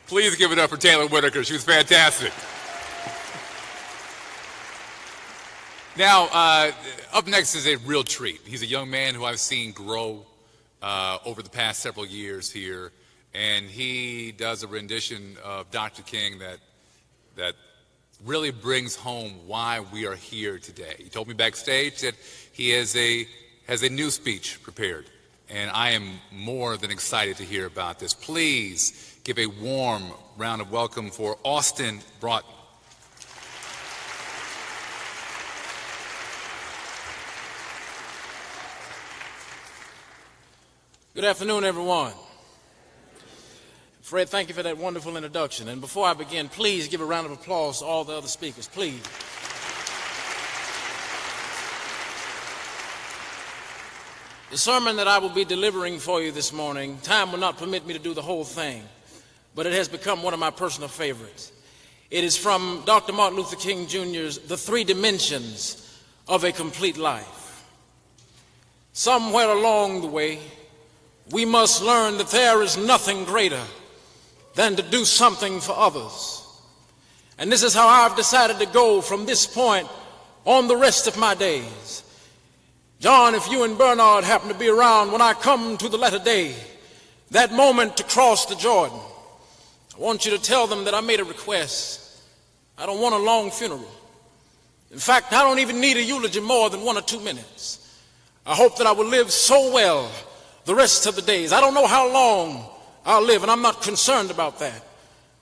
Please give it up for Taylor Whitaker. She was fantastic. Now, up next is a real treat. He's a young man who I've seen grow over the past several years here, and he does a rendition of Dr. King that really brings home why we are here today. He told me backstage that he has a new speech prepared, and I am more than excited to hear about this. Please give a warm round of welcome for Austin Broughton. Good afternoon, everyone. Fred, thank you for that wonderful introduction. And before I begin, please give a round of applause to all the other speakers, please. The sermon that I will be delivering for you this morning, time will not permit me to do the whole thing, but it has become one of my personal favorites. It is from Dr. Martin Luther King Jr.'s The Three Dimensions of a Complete Life. Somewhere along the way, we must learn that there is nothing greater than to do something for others. And this is how I've decided to go from this point on the rest of my days. John, if you and Bernard happen to be around when I come to the latter day, that moment to cross the Jordan, I want you to tell them that I made a request. I don't want a long funeral. In fact, I don't even need a eulogy more than 1 or 2 minutes. I hope that I will live so well the rest of the days. I don't know how long I'll live, and I'm not concerned about that.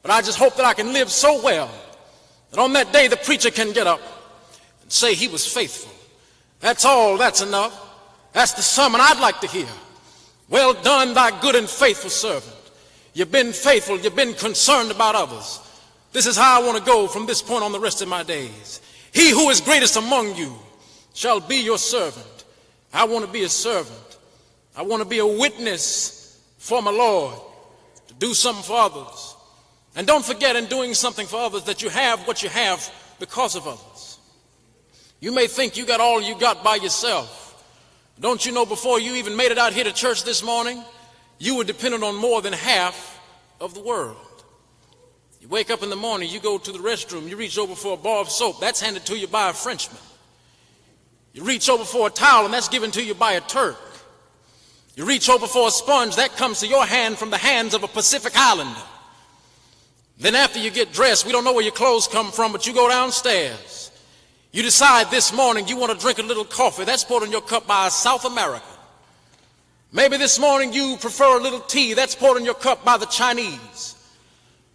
But I just hope that I can live so well that on that day the preacher can get up and say he was faithful. That's all, that's enough. That's the sermon I'd like to hear. Well done, thy good and faithful servant. You've been faithful, you've been concerned about others. This is how I want to go from this point on the rest of my days. He who is greatest among you shall be your servant. I want to be a servant. I want to be a witness for my Lord, to do something for others. And don't forget, in doing something for others, that you have what you have because of others. You may think you got all you got by yourself. Don't you know, before you even made it out here to church this morning, you were dependent on more than half of the world. You wake up in the morning, you go to the restroom, you reach over for a bar of soap, that's handed to you by a Frenchman. You reach over for a towel, and that's given to you by a Turk. You reach over for a sponge, that comes to your hand from the hands of a Pacific Islander. Then after you get dressed, we don't know where your clothes come from, but you go downstairs. You decide this morning you want to drink a little coffee. That's poured in your cup by a South American. Maybe this morning you prefer a little tea. That's poured in your cup by the Chinese.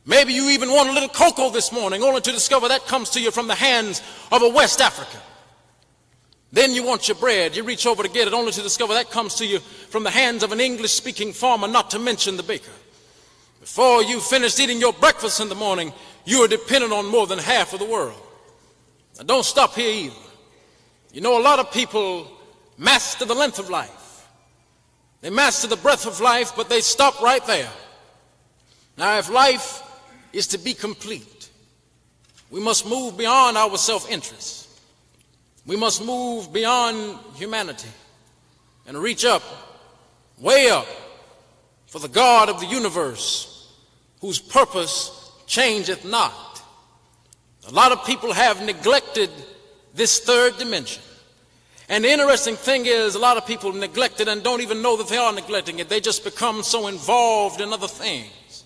Maybe you even want a little cocoa this morning, only to discover that comes to you from the hands of a West African. Then you want your bread. You reach over to get it, only to discover that comes to you from the hands of an English-speaking farmer, not to mention the baker. Before you finished eating your breakfast in the morning, you are dependent on more than half of the world. Now, don't stop here either. You know, a lot of people master the length of life. They master the breadth of life, but they stop right there. Now, if life is to be complete, we must move beyond our self-interest. We must move beyond humanity and reach up, way up, for the God of the universe, whose purpose changeth not. A lot of people have neglected this third dimension. And the interesting thing is, a lot of people neglect it and don't even know that they are neglecting it. They just become so involved in other things.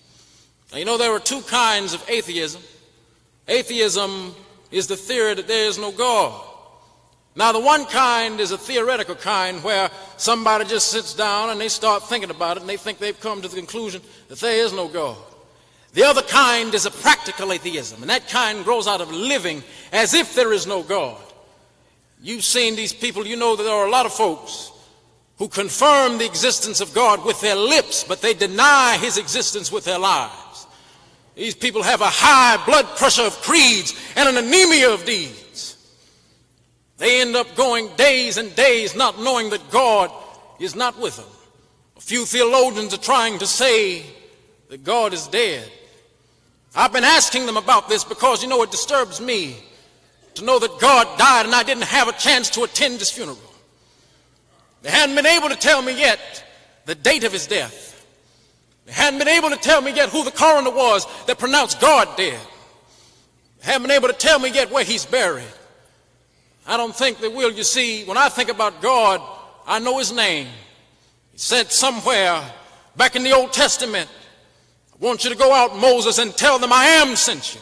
Now, you know, there are 2 kinds of atheism. Atheism is the theory that there is no God. Now, the one kind is a theoretical kind where somebody just sits down and they start thinking about it and they think they've come to the conclusion that there is no God. The other kind is a practical atheism, and that kind grows out of living as if there is no God. You've seen these people, you know that there are a lot of folks who confirm the existence of God with their lips, but they deny his existence with their lives. These people have a high blood pressure of creeds and an anemia of deeds. They end up going days and days not knowing that God is not with them. A few theologians are trying to say that God is dead. I've been asking them about this because, you know, it disturbs me to know that God died and I didn't have a chance to attend his funeral. They hadn't been able to tell me yet the date of his death. They hadn't been able to tell me yet who the coroner was that pronounced God dead. They haven't been able to tell me yet where he's buried. I don't think they will. You see, when I think about God, I know his name. He said somewhere back in the Old Testament, I want you to go out, Moses, and tell them I am sent you.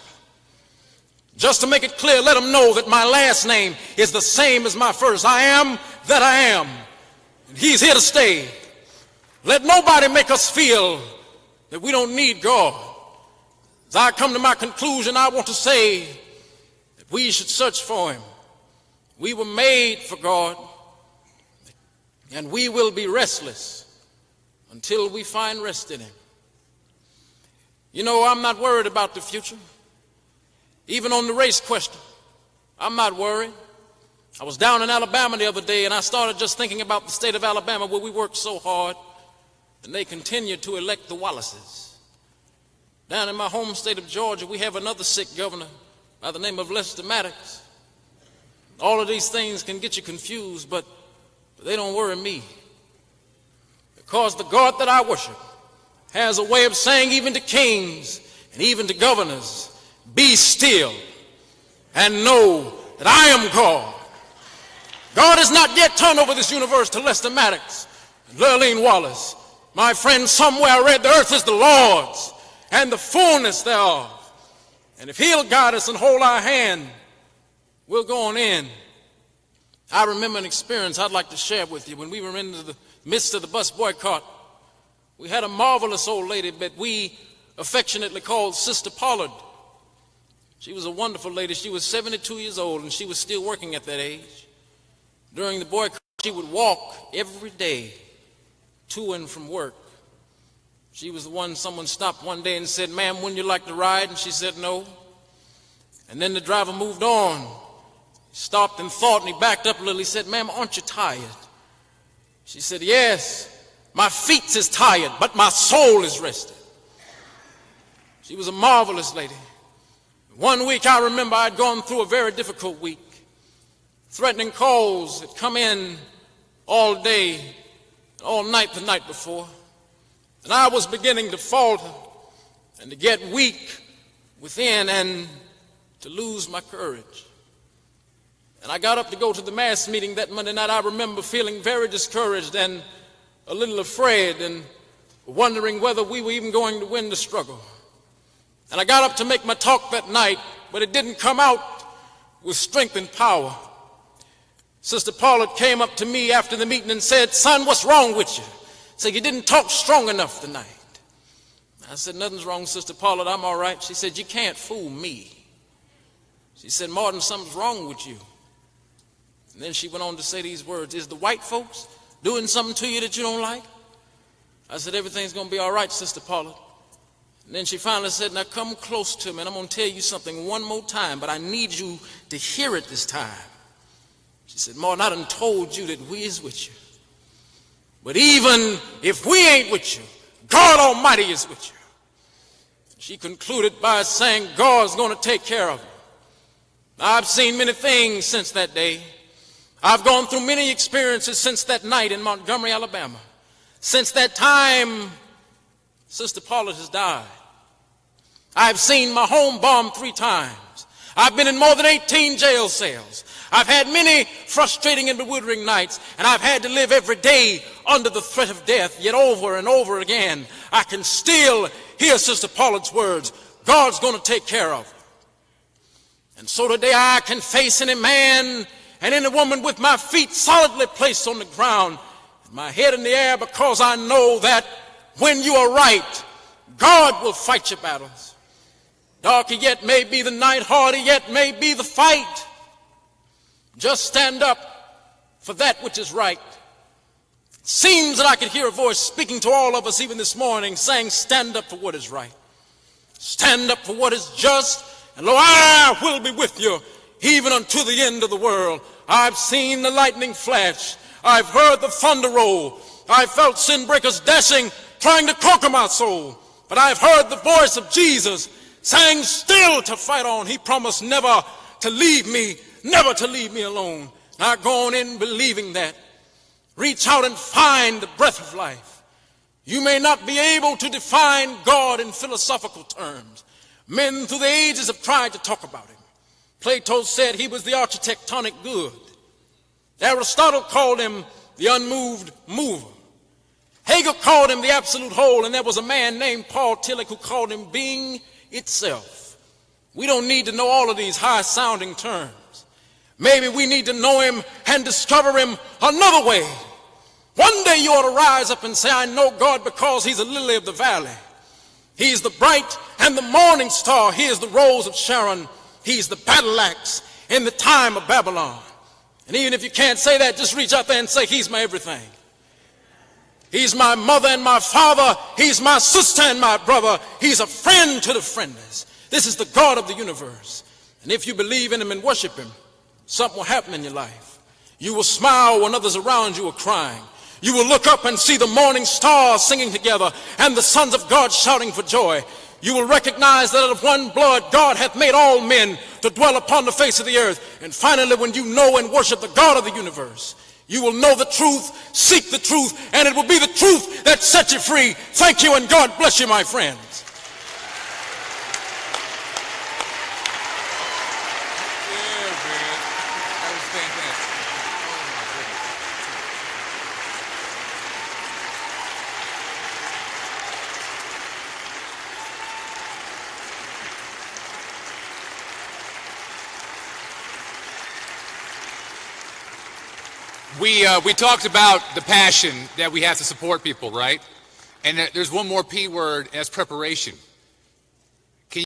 Just to make it clear, let them know that my last name is the same as my first. I am that I am. And he's here to stay. Let nobody make us feel that we don't need God. As I come to my conclusion, I want to say that we should search for him. We were made for God, and we will be restless until we find rest in him. You know, I'm not worried about the future. Even on the race question, I'm not worried. I was down in Alabama the other day, and I started just thinking about the state of Alabama, where we worked so hard, and they continue to elect the Wallaces. Down in my home state of Georgia, we have another sick governor by the name of Lester Maddox. All of these things can get you confused, but they don't worry me. Because the God that I worship has a way of saying, even to kings and even to governors, be still and know that I am God. God has not yet turned over this universe to Lester Maddox and Lurleen Wallace. My friend, somewhere I read the earth is the Lord's and the fullness thereof. And if he'll guide us and hold our hand, we'll go on in. I remember an experience I'd like to share with you. When we were in the midst of the bus boycott, we had a marvelous old lady that we affectionately called Sister Pollard. She was a wonderful lady. She was 72 years old, and she was still working at that age. During the boycott, she would walk every day to and from work. She was the one someone stopped one day and said, "Ma'am, wouldn't you like to ride?" And she said no. And then the driver moved on. He stopped and thought, and he backed up a little. He said, "Ma'am, aren't you tired?" She said, "Yes, my feet is tired, but my soul is rested." She was a marvelous lady. One week I remember I'd gone through a very difficult week. Threatening calls had come in all day, all night the night before. And I was beginning to falter and to get weak within and to lose my courage. And I got up to go to the mass meeting that Monday night. I remember feeling very discouraged and a little afraid and wondering whether we were even going to win the struggle. And I got up to make my talk that night, but it didn't come out with strength and power. Sister Pollard came up to me after the meeting and said, "Son, what's wrong with you?" Said, "You didn't talk strong enough tonight." I said, "Nothing's wrong, Sister Pollard, I'm all right." She said, "You can't fool me." She said, "Martin, something's wrong with you." And then she went on to say these words, "Is the white folks doing something to you that you don't like?" I said, "Everything's going to be all right, Sister Pollard." And then she finally said, "Now come close to me, and I'm going to tell you something one more time, but I need you to hear it this time." She said, "Martin, I done told you that we is with you. But even if we ain't with you, God Almighty is with you." She concluded by saying, "God's going to take care of you." I've seen many things since that day. I've gone through many experiences since that night in Montgomery, Alabama. Since that time, Sister Pollard has died. I've seen my home bombed 3 times. I've been in more than 18 jail cells. I've had many frustrating and bewildering nights, and I've had to live every day under the threat of death, yet over and over again, I can still hear Sister Pollard's words, "God's going to take care of her." And so today I can face any man and any woman with my feet solidly placed on the ground, and my head in the air, because I know that when you are right, God will fight your battles. Darker yet may be the night, harder yet may be the fight. Just stand up for that which is right. It seems that I could hear a voice speaking to all of us even this morning saying, "Stand up for what is right. Stand up for what is just, and lo, I will be with you even unto the end of the world." I've seen the lightning flash. I've heard the thunder roll. I've felt sin breakers dashing, trying to conquer my soul. But I've heard the voice of Jesus saying still to fight on. He promised never to leave me, never to leave me alone. Now go on in believing that. Reach out and find the breath of life. You may not be able to define God in philosophical terms. Men through the ages have tried to talk about him. Plato said he was the architectonic good. Aristotle called him the unmoved mover. Hegel called him the absolute whole, and there was a man named Paul Tillich who called him being itself. We don't need to know all of these high-sounding terms. Maybe we need to know him and discover him another way. One day you ought to rise up and say, I know God because he's a lily of the valley. He's the bright and the morning star. He is the rose of Sharon. He's the battle axe in the time of Babylon. And even if you can't say that, just reach out there and say, he's my everything. He's my mother and my father. He's my sister and my brother. He's a friend to the friendless. This is the God of the universe. And if you believe in him and worship him, something will happen in your life. You will smile when others around you are crying. You will look up and see the morning stars singing together and the sons of God shouting for joy. You will recognize that out of one blood God hath made all men to dwell upon the face of the earth. And finally, when you know and worship the God of the universe, you will know the truth, seek the truth, and it will be the truth that sets you free. Thank you, and God bless you, my friends. We talked about the passion that we have to support people, right? And there's one more P word, as preparation.